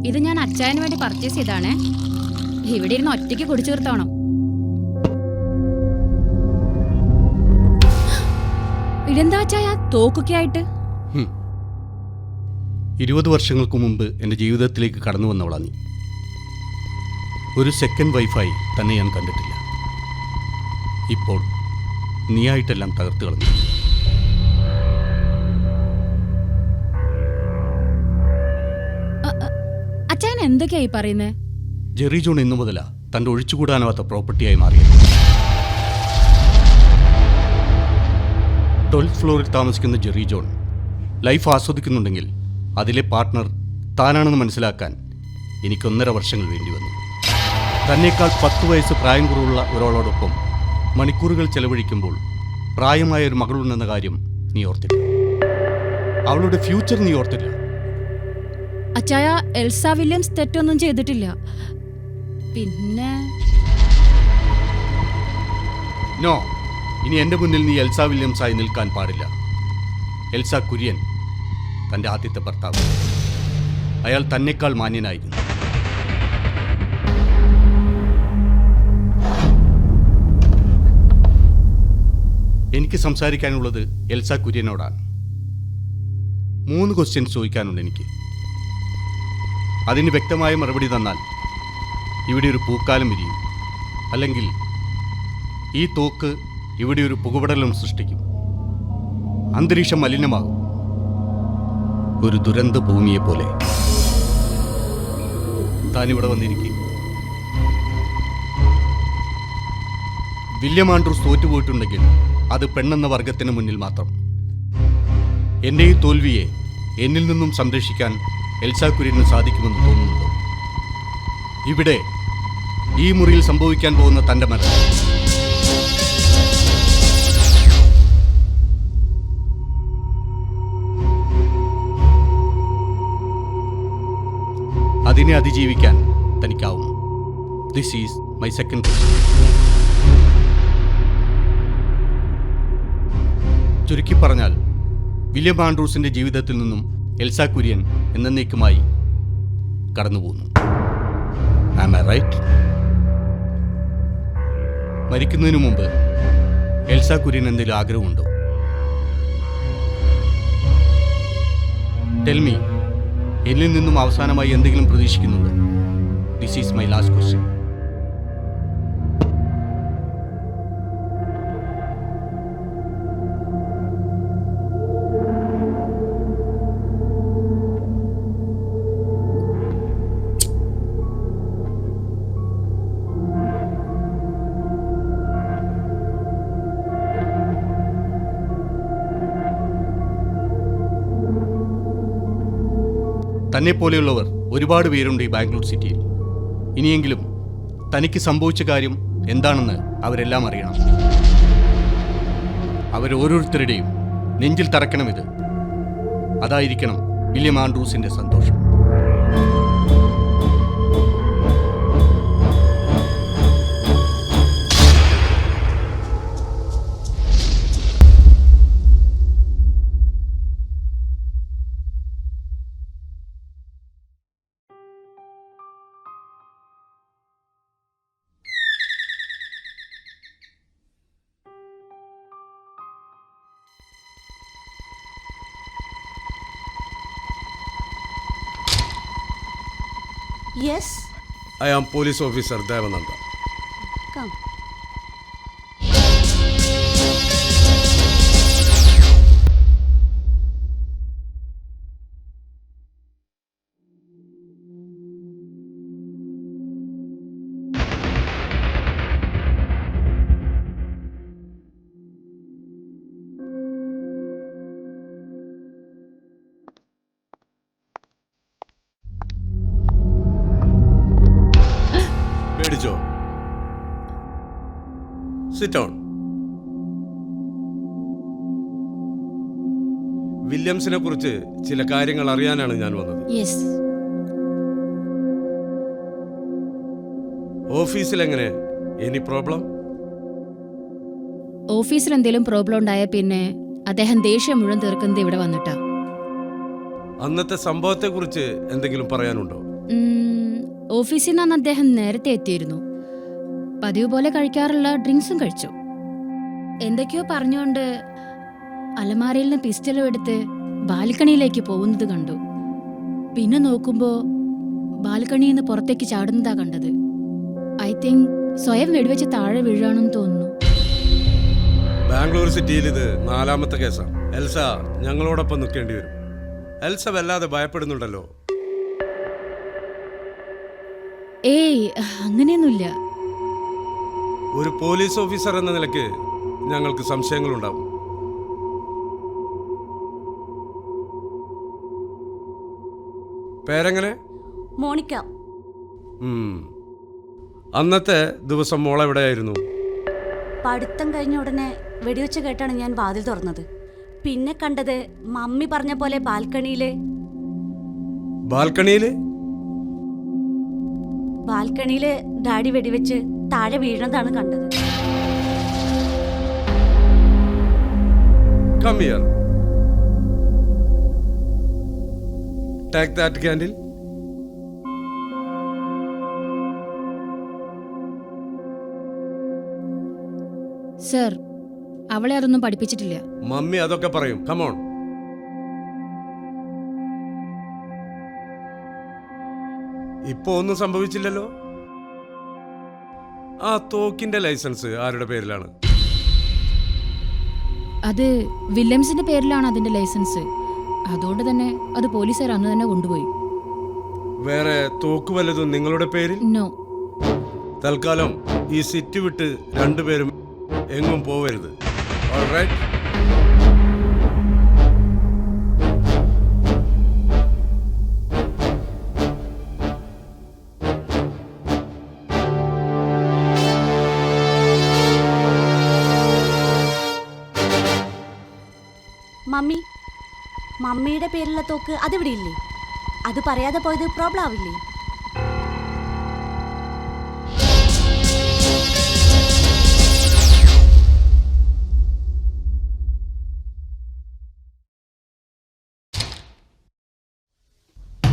ഇത് ഞാൻ അച്ചായന് വേണ്ടി പർച്ചേസ് ചെയ്താണേ. ഇവിടെ ഇരുന്ന് ഒറ്റയ്ക്ക് കുടിച്ചു തീർത്തോണം. ഇതെന്താ അച്ചായ തോക്കൊക്കെ ആയിട്ട്? 20 വർഷങ്ങൾക്ക് മുമ്പ് എൻ്റെ ജീവിതത്തിലേക്ക് കടന്നു വന്നവളാ നീ. ഒരു സെക്കൻഡ് വൈഫായി തന്നെ ഞാൻ കണ്ടിട്ടില്ല. ഇപ്പോൾ നീയായിട്ടെല്ലാം തകർത്ത് കളഞ്ഞു. അച്ചായൻ എന്തൊക്കെയായി പറയുന്നേ? ജെറി ജോൺ ഇന്നു മുതലാ തൻ്റെ ഒഴിച്ചുകൂടാനാവാത്ത പ്രോപ്പർട്ടിയായി മാറിയത്. 12th ഫ്ലോറിൽ താമസിക്കുന്ന ജെറി ജോൺ ലൈഫ് ആസ്വദിക്കുന്നുണ്ടെങ്കിൽ അതിലെ പാർട്ട്ണർ താനാണെന്ന് മനസ്സിലാക്കാൻ എനിക്ക് 1.5 വർഷങ്ങൾ വേണ്ടി വന്നു. തന്നേക്കാൾ 10 വയസ്സ് പ്രായം കുറവുള്ള ഒരാളോടൊപ്പം മണിക്കൂറുകൾ ചെലവഴിക്കുമ്പോൾ പ്രായമായ ഒരു മകളുണ്ടെന്ന കാര്യം നീ ഓർത്തില്ല. അവളുടെ ഫ്യൂച്ചർ നീ ഓർത്തില്ല. അച്ചായ, എൽസ വില്യംസ് തെറ്റൊന്നും ചെയ്തിട്ടില്ല. പിന്നെ നോ, ഇനി എൻ്റെ മുന്നിൽ നീ എൽസ വില്യംസായി നിൽക്കാൻ പാടില്ല. എൽസ കുര്യൻ തൻ്റെ ആദ്യത്തെ ഭർത്താവ്. അയാൾ തന്നെക്കാൾ മാന്യനായിരുന്നു. എനിക്ക് സംസാരിക്കാനുള്ളത് എൽസ കുര്യനോടാണ്. 3 ക്വസ്റ്റ്യൻസ് ചോദിക്കാനുണ്ട് എനിക്ക്. അതിന് വ്യക്തമായ മറുപടി തന്നാൽ ഇവിടെ ഒരു പൂക്കാലം വിരിയും, അല്ലെങ്കിൽ ഈ തോക്ക് ഇവിടെ ഒരു പുകപടലം സൃഷ്ടിക്കും. അന്തരീക്ഷം മലിനമാകും, ഒരു ദുരന്ത ഭൂമിയെ പോലെ. താനിവിടെ വന്നിരിക്കും. വില്യം ആൻഡ്രൂസ് തോറ്റുപോയിട്ടുണ്ടെങ്കിൽ അത് പെണ്ണെന്ന വർഗത്തിന് മുന്നിൽ മാത്രം. എൻ്റെ ഈ തോൽവിയെ എന്നിൽ നിന്നും സംരക്ഷിക്കാൻ എൽസ കുര്യന് സാധിക്കുമെന്ന് തോന്നുന്നുണ്ടോ? ഇവിടെ ഈ മുറിയിൽ സംഭവിക്കാൻ പോകുന്ന തൻ്റെ മരണം അതിനെ അതിജീവിക്കാൻ തനിക്കാവും. This is my second question. ചുരുക്കി പറഞ്ഞാൽ വില്യം ആൻഡ്രൂസിന്റെ ജീവിതത്തിൽ നിന്നും എൽസ കുര്യൻ എന്നേക്കുമായി കടന്നുപോകുന്നു. Am I right? മരിക്കുന്നതിനു മുമ്പ് എൽസ കുര്യൻ എന്തെങ്കിലും ആഗ്രഹമുണ്ടോ? ടെൽ മീ, എന്നിൽ നിന്നും അവസാനമായി എന്തെങ്കിലും പ്രതീക്ഷിക്കുന്നുണ്ടോ? This is my last question. തന്നെ പോലെയുള്ളവർ ഒരുപാട് പേരുണ്ട് ഈ ബാംഗ്ലൂർ സിറ്റിയിൽ. ഇനിയെങ്കിലും തനിക്ക് സംഭവിച്ച കാര്യം എന്താണെന്ന് അവരെല്ലാം അറിയണം. അവരോരോരുത്തരുടെയും നെഞ്ചിൽ തറക്കണം ഇത്. അതായിരിക്കണം വില്യം ആൻഡ്രൂസിന്റെ സന്തോഷം. Yes. I am police officer Devananda. Come. പേടിച്ചോ? Sit down. വില്യംസിനെ കുറിച്ച് ചില കാര്യങ്ങൾ അറിയാനാണ് ഞാൻ വന്നത്. യെസ്. ഓഫീസിൽ എങ്ങനെ? Any problem? ഓഫീസിൽ എന്തെങ്കിലും പ്രോബ്ലം ഉണ്ടായ പിന്നെ അദ്ദേഹം ദേഷ്യം മുഴുവൻ തീർക്കുന്നത് ഇവിടെ വന്നിട്ടാ. അന്നത്തെ സംഭവത്തെ കുറിച്ച് എന്തെങ്കിലും പറയാനുണ്ടോ? ഓഫീസിൽ നിന്നാണ് അദ്ദേഹം നേരത്തെ എത്തിയിരുന്നു. പതിവ് പോലെ കഴിക്കാറുള്ള ഡ്രിങ്ക്സും കഴിച്ചു. എന്തൊക്കെയോ പറഞ്ഞുകൊണ്ട് അലമാരയിൽ നിന്ന് പിസ്റ്റലും എടുത്ത് ബാൽക്കണിയിലേക്ക് പോകുന്നത് കണ്ടു. പിന്നെ നോക്കുമ്പോൾ ബാൽക്കണിയിൽ നിന്ന് പുറത്തേക്ക് ചാടുന്നതാ കണ്ടത്. ഐ തിങ്ക് സ്വയം വെടിവെച്ച് താഴെ വീഴാണെന്ന് തോന്നുന്നു. ബാംഗ്ലൂർ സിറ്റിയിൽ ഇത് 4ാമത്തെ കേസാണ്. എൽസ ഞങ്ങളോടൊപ്പം നിൽക്കേണ്ടി വരും. എൽസ വല്ലാതെ ഭയപ്പെടുന്നുണ്ടല്ലോ. ഏയ്, അങ്ങനെയൊന്നുമില്ല. ഒരു പോലീസ് ഓഫീസർ എന്ന നിലയ്ക്ക് ഞങ്ങൾക്ക് സംശയങ്ങളുണ്ടാവും. പേരെങ്ങനെ? മോണിക്ക. അന്നത്തെ ദിവസം മോൾ എവിടെയായിരുന്നു? പഠിത്തം കഴിഞ്ഞ ഉടനെ വെടിവെച്ച് കേട്ടാണ് ഞാൻ വാതിൽ തുറന്നത്. പിന്നെ കണ്ടത് മമ്മി പറഞ്ഞ പോലെ ബാൽക്കണിയില് ഡാഡി വെടിവെച്ച് താഴെ വീഴുന്നതാണ് കണ്ടത്. Come here. Take that candle. Sir, അവളെ അതൊന്നും പഠിപ്പിച്ചിട്ടില്ല. മമ്മി അതൊക്കെ പറയും. Come on. ഇപ്പോ ഒന്നും സംഭവിച്ചില്ലല്ലോ. ആ തോക്കിന്റെ ലൈസൻസ് ആരുടെ പേരിലാണ്? അത് വില്യംസിന്റെ പേരിലാണ് അതിന്റെ ലൈസൻസ്. അതുകൊണ്ട് തന്നെ അത് പോലീസുകാർ അന്ന് തന്നെ കൊണ്ടുപോയി. വേറെ തോക്ക് വല്ലതും നിങ്ങളുടെ പേരിൽ? നോ. തൽക്കാലം ഈ സിറ്റി വിട്ട് രണ്ടുപേരും എങ്ങും പോവരുത്. ഓൾറൈറ്റ്? മമ്മിയുടെ പേരിലുള്ള തോക്ക് അതിവിടെ ഇല്ലേ? അത് പറയാതെ പോയത് പ്രോബ്ലം ആവില്ലേ?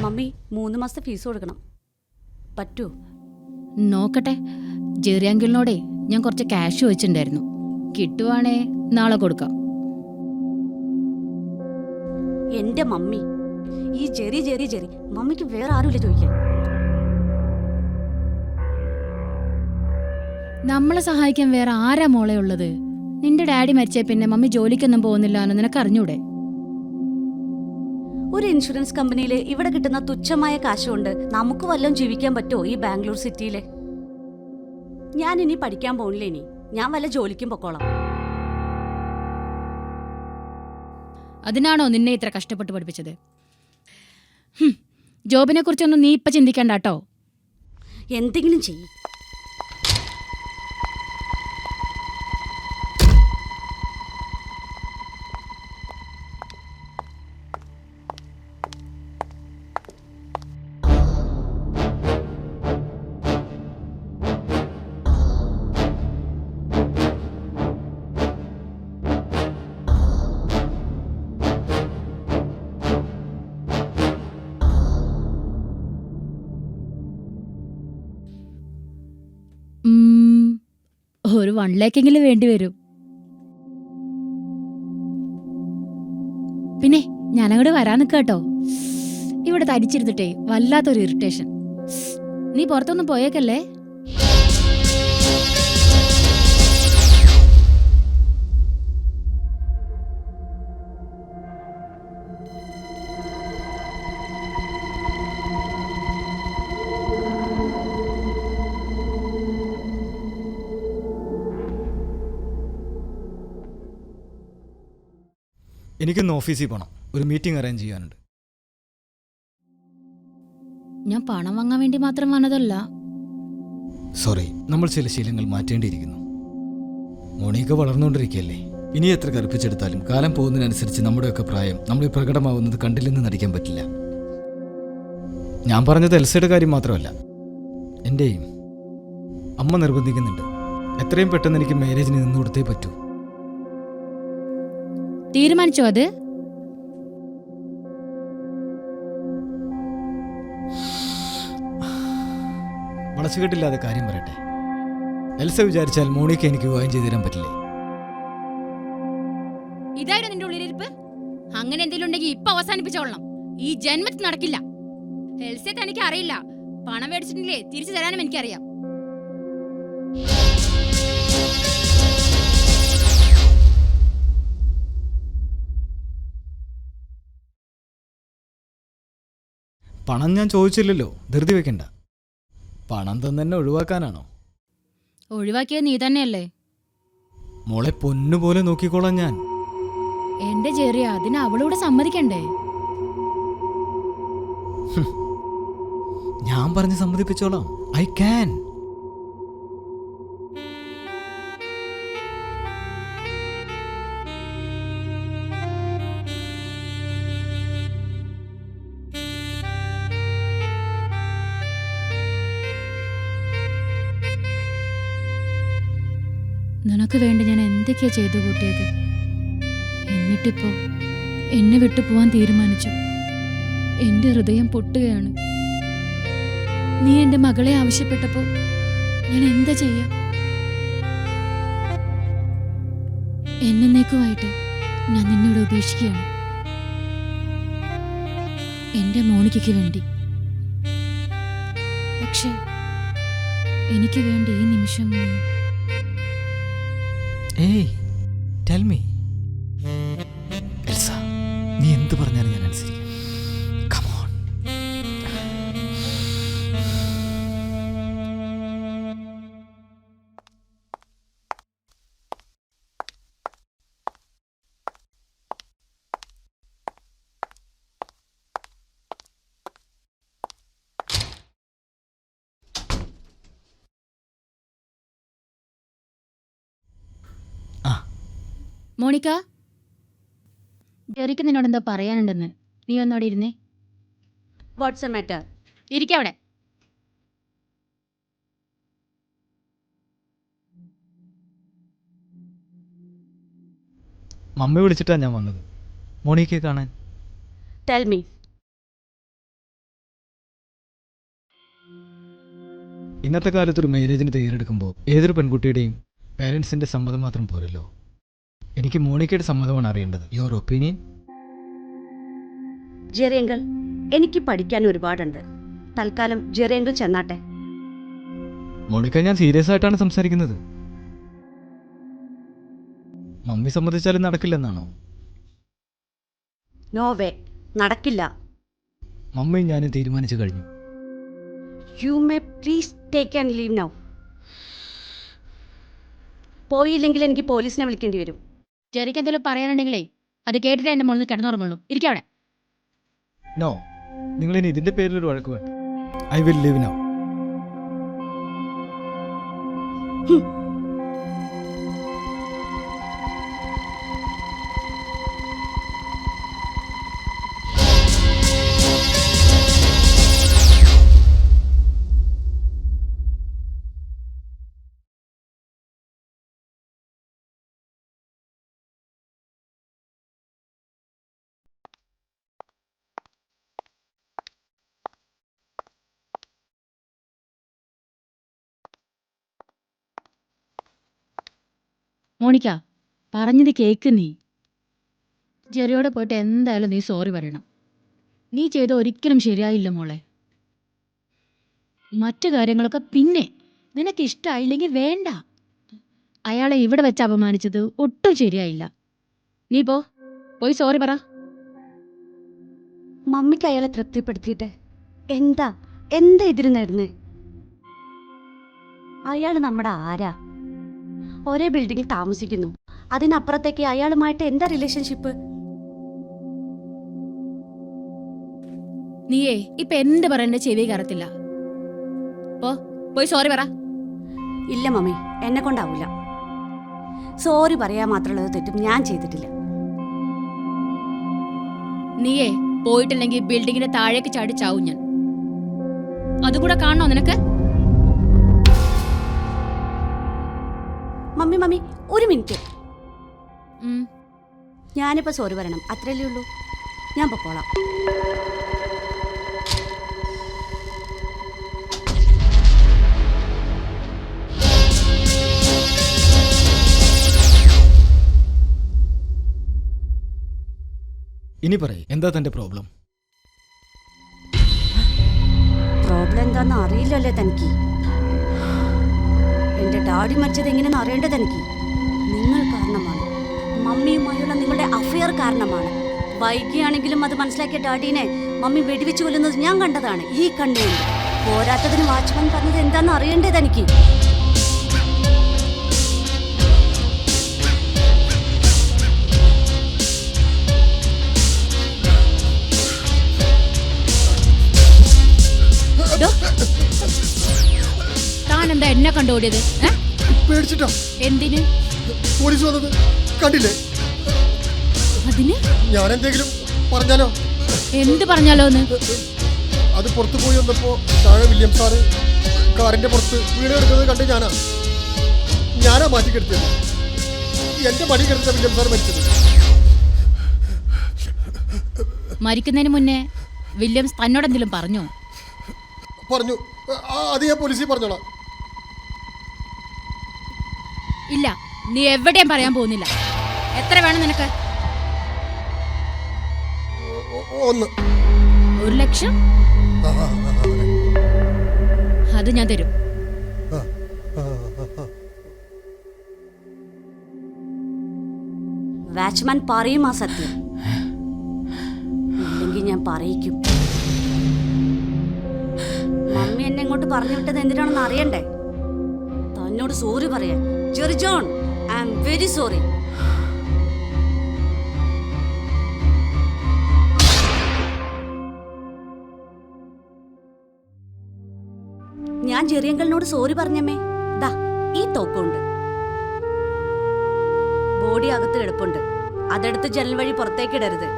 മമ്മി 3 മാസത്തെ ഫീസ് കൊടുക്കണം. പറ്റൂ? നോക്കട്ടെ. ജെറി അങ്കിളിനോടെ ഞാൻ കുറച്ച് ക്യാഷ് വെച്ചിട്ടുണ്ടായിരുന്നു. കിട്ടുവാണേ നാളെ കൊടുക്കാം. എന്റെ മമ്മി, ഈ ജെറി മമ്മിക്ക് വേറെ ആരുമില്ല ചോദിക്കാൻ. നമ്മളെ സഹായിക്കാൻ വേറെ ആരാ മോളെ ഉള്ളത്? നിന്റെ ഡാഡി മരിച്ചേ പിന്നെ മമ്മി ജോലിക്കൊന്നും പോകുന്നില്ല എന്ന് നിനക്ക് അറിഞ്ഞൂടെ? ഒരു ഇൻഷുറൻസ് കമ്പനിയിൽ ഇവിടെ കിട്ടുന്ന തുച്ഛമായ കാശ് കൊണ്ട് നമുക്ക് വല്ലതും ജീവിക്കാൻ പറ്റുമോ ഈ ബാംഗ്ലൂർ സിറ്റിയില്? ഞാൻ ഇനി പഠിക്കാൻ പോണില്ല. ഞാൻ വല്ല ജോലിക്കും പൊക്കോളാം. അതിനാണോ നിന്നെ ഇത്ര കഷ്ടപ്പെട്ട് പഠിപ്പിച്ചത്? ജോബിനെ കുറിച്ചൊന്നും നീ ഇപ്പൊ ചിന്തിക്കണ്ട കേട്ടോ. എന്തെങ്കിലും ചെയ്യും. ഒരു 1 ലേക്കെങ്കിലും വേണ്ടി വരും. പിന്നെ ഞാനങ്ങോട്ട് വരാൻ നിൽക്കാട്ടോ. ഇവിടെ തരിച്ചിരുന്നിട്ടേ വല്ലാത്തൊരു ഇറിറ്റേഷൻ. നീ പുറത്തൊന്നും പോയേക്കല്ലേ? എനിക്കൊന്ന് ഓഫീസിൽ പോകണം. ഒരു മീറ്റിംഗ് അറേഞ്ച് ചെയ്യാനുണ്ട്. ഞാൻ പണം വാങ്ങാൻ വേണ്ടി മാത്രം വന്നതല്ല. സോറി, നമ്മൾ ചില ശീലങ്ങൾ മാറ്റേണ്ടിയിരിക്കുന്നു. മോണിക്ക വളർന്നുകൊണ്ടിരിക്കുകയല്ലേ. ഇനി എത്ര കറുപ്പിച്ചെടുത്താലും കാലം പോകുന്നതിനനുസരിച്ച് നമ്മുടെയൊക്കെ പ്രായം നമ്മളിൽ പ്രകടമാവുന്നത് കണ്ടില്ലെന്ന് നടിക്കാൻ പറ്റില്ല. ഞാൻ പറഞ്ഞത് എൽസയുടെ കാര്യം മാത്രമല്ല, എൻ്റെയും. അമ്മ നിർബന്ധിക്കുന്നുണ്ട്. എത്രയും പെട്ടെന്ന് എനിക്ക് മാരേജിന് നിന്ന് കൊടുത്തേ പറ്റൂ. തീരുമാനിച്ചോ അത്? വളച്ചുകെട്ടില്ലാതെ കാര്യം പറയട്ടെ. എൽസ വിചാരിച്ചാൽ മോണിക്ക എനിക്ക് വിവാഹം ചെയ്തു തരാൻ പറ്റില്ലേ? ഇതായിരുന്നു നിന്റെ ഉള്ളിലിരിപ്പ്? അങ്ങനെ എന്തെങ്കിലും ഉണ്ടെങ്കിൽ ഇപ്പൊ അവസാനിപ്പിച്ചോളണം. ഈ ജന്മത്തിൽ നടക്കില്ല. എൽസെ തനിക്ക് അറിയില്ല. പണം മേടിച്ചിട്ടില്ലേ തിരിച്ചു തരാനും എനിക്കറിയാം. പണം ഞാൻ ചോദിച്ചില്ലല്ലോ, ധൃതി വെക്കണ്ട. പണം തന്നെ ഒഴിവാക്കാനാണോ? ഒഴിവാക്കിയത് നീ തന്നെയല്ലേ? മോളെ പൊന്നുപോലെ നോക്കിക്കോളാം ഞാൻ. എന്റെ ചെറിയ അതിന് അവളോട് സമ്മതിക്കണ്ടേ? ഞാൻ പറഞ്ഞ് സമ്മതിപ്പിച്ചോളാം. I can. നിനക്ക് വേണ്ടി ഞാൻ എന്തൊക്കെയാ ചെയ്തു കൂട്ടിയത്. എന്നിട്ടിപ്പോ എന്നെ വിട്ടു പോവാൻ തീരുമാനിച്ചു. എന്റെ ഹൃദയം പൊട്ടുകയാണ്. നീ എന്റെ മകളെ ആവശ്യപ്പെട്ടപ്പോ ഞാൻ എന്താ ചെയ്യാ? എന്നേക്കുമായിട്ട് ഞാൻ നിന്നോട് ഉപേക്ഷിക്കുകയാണ്. എന്റെ മോണിക്കയ്ക്ക് വേണ്ടി. പക്ഷേ എനിക്ക് വേണ്ടി ഈ നിമിഷം നീ ഏയ് ടെൽ മീ. എൽസ, നീ എന്ത് പറഞ്ഞാലും ഞാൻ അനുസരിക്കാം. Come on. മോണിക്ക, ജെറിക്ക് നിന്നോട് എന്താ പറയാനുണ്ടെന്ന്. നീ ഒന്നോടെ ഇരുന്നേ. What's a matter? ഇരിക്കവിടെ. മമ്മി വിളിച്ചിട്ടാണ് ഞാൻ വന്നത്, മോണിക്കയെ കാണാൻ. Tell me. ഇന്നത്തെ കാലത്തൊരു മാരേജിന് തയ്യാറെടുക്കുമ്പോൾ ഏതൊരു പെൺകുട്ടിയുടെയും പേരൻസിൻ്റെ സമ്മതം മാത്രം പോരല്ലോ. എനിക്ക് മോണിക്കയുടെ സമ്മതമാണ് അറിയേണ്ടത്. Your opinion? ജെറിയങ്കിൾ, എനിക്ക് പഠിക്കാൻ ഒരുപാടുണ്ട്. തൽക്കാലം ജെറിയങ്കിൾ ചെന്നാട്ടെ. മോണിക്ക, ഞാൻ സീരിയസ് ആയിട്ടാണ് സംസാരിക്കുന്നത്. മമ്മി സമ്മതിച്ചാലും നടക്കില്ലെന്നാണോ? നോ വേ, നടക്കില്ല. മമ്മി ഞാനും തീരുമാനിച്ചു കഴിഞ്ഞു. You may please take and leave now. പോയില്ലെങ്കിൽ എനിക്ക് പോലീസിനെ വിളിക്കേണ്ടി വരും. ജെറിക്ക് എന്തെങ്കിലും പറയാനുണ്ടെങ്കിലേ അത് കേട്ടിട്ട് എന്റെ മുകളിൽ കിടന്നുറങ്ങുള്ളൂ. ഇരിക്കവിടെ. നോ, നിങ്ങളിനി ഇതിന്റെ പേരിൽ ഒരു വഴക്ക് വേണ്ട. I will leave now. Monica, പറഞ്ഞത് കേക്ക് നീ. ജെറിയോടെ പോയിട്ട് എന്തായാലും നീ സോറി പറയണം. നീ ചെയ്ത ഒരിക്കലും ശരിയായില്ല മോളെ. മറ്റു കാര്യങ്ങളൊക്കെ പിന്നെ. നിനക്ക് ഇഷ്ടമായില്ലെങ്കിൽ വേണ്ട. അയാളെ ഇവിടെ വെച്ച് അപമാനിച്ചത് ഒട്ടും ശരിയായില്ല. നീ പോയി സോറി പറ. മമ്മിക്ക് അയാളെ തൃപ്തിപ്പെടുത്തിയിട്ട് എന്താ ഇതിരുന്നായിരുന്നു? അയാൾ നമ്മുടെ ആരാ? ഒരേ ബിൽഡിങ്ങിൽ താമസിക്കുന്നു. അതിനപ്പുറത്തേക്ക് അയാളുമായിട്ട് എന്താ റിലേഷൻഷിപ്പ്? നീയേ ഇപ്പൊ എന്ത് പറയണ്ട ചെവി കയറത്തില്ല. പോയി സോറി പറ. ഇല്ല മമ്മി, എന്നെ കൊണ്ടാവൂല. സോറി പറയാൻ മാത്രമുള്ളത് തെറ്റും ഞാൻ ചെയ്തിട്ടില്ല. നീയേ പോയിട്ടില്ലെങ്കിൽ ബിൽഡിങ്ങിന്റെ താഴേക്ക് ചാടി ചാവും ഞാൻ. അതുകൂടെ കാണണോ നിനക്ക്? മമ്മി ഒരു മിനിറ്റ്. ഞാനിപ്പോൾ സോറി പറയണം, അത്രയല്ലേ ഉള്ളൂ. ഞാൻ പൊക്കോളാം. ഇനി പറയ്, എന്താ തന്റെ പ്രോബ്ലം? പ്രോബ്ലം എന്താന്ന് അറിയില്ലല്ലേ തനിക്ക്? എന്റെ ഡാഡി മരിച്ചത് എങ്ങനെയെന്ന് അറിയേണ്ടത് എനിക്ക്. നിങ്ങൾ കാരണമാണ്, മമ്മിയുമായുള്ള നിങ്ങളുടെ അഫെയർ കാരണമാണ്. വൈകിയാണെങ്കിലും അത് മനസ്സിലാക്കിയ ഡാഡീനെ മമ്മി വെടിവെച്ച് കൊല്ലുന്നത് ഞാൻ കണ്ടതാണ് ഈ കണ്ണുകൊണ്ട്. പോരാത്തതിന് വാച്ച്മാൻ പറഞ്ഞത് എന്താന്ന് അറിയേണ്ടത് എനിക്ക്. താൻ എന്താ എന്നെ കണ്ടോടിയത്? പേടിച്ചിട്ടാ എന്തിന്? പോലീസ് വന്നത് കണ്ടില്ലേ? അതിന് ഞാൻ എന്തെങ്കിലും പറഞ്ഞാലോ? എന്ത് പറഞ്ഞാലോന്ന്? അത് പുറത്തു പോയി വന്നപ്പോ താഴെ വില്യം സാറ് കാറിന്റെ പുറത്ത് വീട് കിടക്കുന്നത് കണ്ട് ഞാനാ മാറ്റി കിടത്തിയത്. എന്റെ മടി കിടന്ന വില്യം സാർ മരിച്ചത്. മരിക്കുന്നതിന് മുന്നേ വില്യംസ് തന്നോടെന്തെങ്കിലും പറഞ്ഞോ? പറഞ്ഞു. അത് ഞാൻ പോലീസിൽ പറഞ്ഞോളാം. ഇല്ല, നീ എവിടെയും പറയാൻ പോകുന്നില്ല. എത്ര വേണം നിനക്ക്? 1 1,00,000? അത് ഞാൻ തരും. വാച്ച്മാൻ പറയും ആ സത്യം, ഇല്ലെങ്കിൽ ഞാൻ പറയിക്കും. മമ്മി എന്നെ ഇങ്ങോട്ട് പറഞ്ഞു വിട്ടത് എന്തിനാണെന്ന് അറിയണ്ടേ? തന്നോട് സോറി പറയാൻ. Jerry John, I am very sorry. ഞാൻ ജെറിയങ്കളിനോട് സോറി പറഞ്ഞമ്മേ. ദാ ഈ തോക്കുണ്ട്, ബോഡി അകത്ത് കിടപ്പുണ്ട്. അതെടുത്ത് ജനൽ വഴി പുറത്തേക്ക് ഇടരുത്.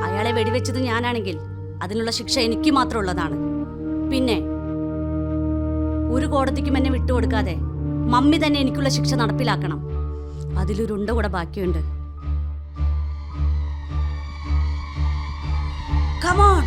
അയാളെ വെടിവെച്ചത് ഞാനാണെങ്കിൽ അതിനുള്ള ശിക്ഷ എനിക്ക് മാത്രമുള്ളതാണ്. പിന്നെ ഒരു കോടതിക്കും എന്നെ വിട്ടുകൊടുക്കാതെ മമ്മി തന്നെ എനിക്കുള്ള ശിക്ഷ നടപ്പിലാക്കണം. അതിലൊരുണ്ട കൂടെ ബാക്കിയുണ്ട്. Come on!